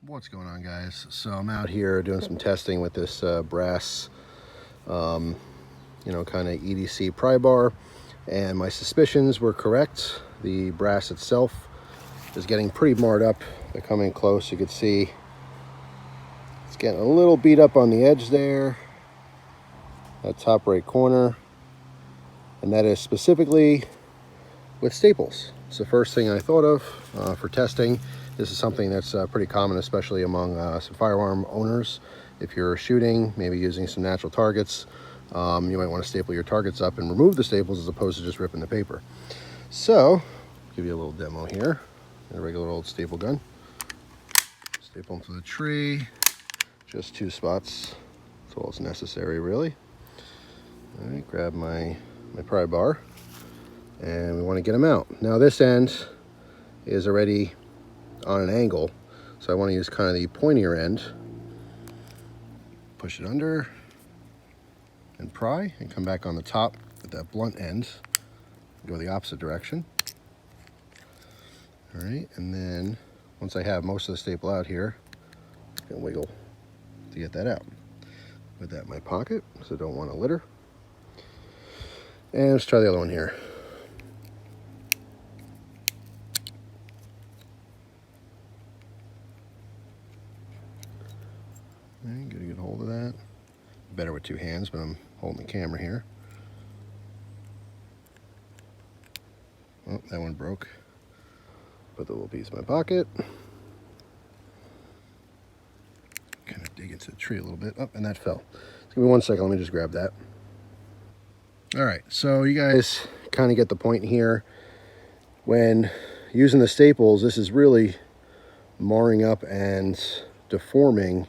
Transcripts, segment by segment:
What's going on, guys? So I'm out here doing some testing with this brass kind of EDC Prybar, and my suspicions were correct. The brass itself is getting pretty marred up. They're coming close. You can see it's getting a little beat up on the edge there, that top right corner, and that is specifically with staples. It's the first thing I thought of for testing. This is something that's pretty common, especially among some firearm owners. If you're shooting, maybe using some natural targets, you might want to staple your targets up and remove the staples as opposed to just ripping the paper. So, give you a little demo here. A regular old staple gun. Staple them to the tree. Just 2 spots. That's all that's necessary, really. All right, grab my pry bar, and we want to get them out. Now this end is already on an angle, so I want to use kind of the pointier end. Push it under and pry, and come back on the top with that blunt end. Go the opposite direction. All right, and then once I have most of the staple out here, I can wiggle to get that out. Put that in my pocket, so I don't want to litter. And let's try the other one here. Right, get a good hold of that. Better with 2 hands, but I'm holding the camera here. Oh, that one broke. Put the little piece in my pocket. Kind of dig into the tree a little bit. Oh, and that fell. Give me 1 second, let me just grab that. All right, so you guys kind of get the point here. When using the staples, this is really marring up and deforming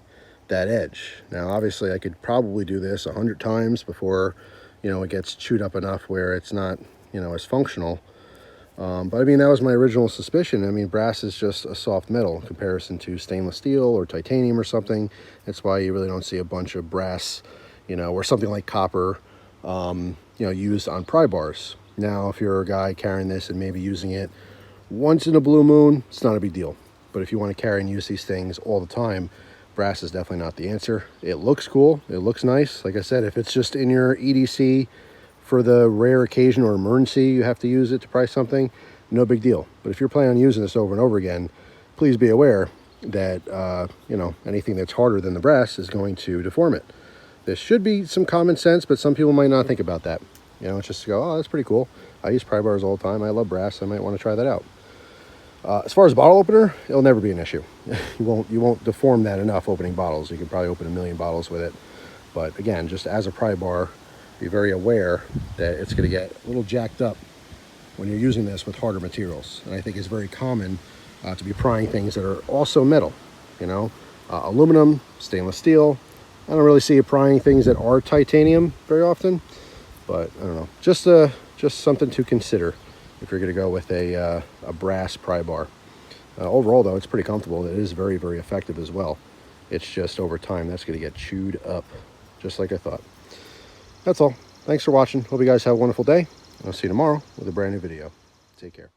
that edge. Now, obviously, I could probably do this 100 times before, it gets chewed up enough where it's not, as functional. But I mean, that was my original suspicion. I mean, brass is just a soft metal in comparison to stainless steel or titanium or something. That's why you really don't see a bunch of brass, or something like copper, used on pry bars. Now, if you're a guy carrying this and maybe using it once in a blue moon, it's not a big deal. But if you want to carry and use these things all the time, brass is definitely not the answer. It looks cool. It looks nice. Like I said, if it's just in your EDC for the rare occasion or emergency you have to use it to pry something, no big deal. But if you're planning on using this over and over again, please be aware that, anything that's harder than the brass is going to deform it. This should be some common sense, but some people might not think about that. It's just to go, oh, that's pretty cool. I use pry bars all the time. I love brass. I might want to try that out. As far as bottle opener, it'll never be an issue. You won't deform that enough opening bottles. You can probably open 1,000,000 bottles with it. But again, just as a pry bar, be very aware that it's going to get a little jacked up when you're using this with harder materials. And I think it's very common to be prying things that are also metal. Aluminum, stainless steel. I don't really see you prying things that are titanium very often. But I don't know, just something to consider if you're going to go with a brass pry bar. Overall, though, it's pretty comfortable. It is very, very effective as well. It's just over time that's going to get chewed up, just like I thought. That's all. Thanks for watching. Hope you guys have a wonderful day. I'll see you tomorrow with a brand new video. Take care.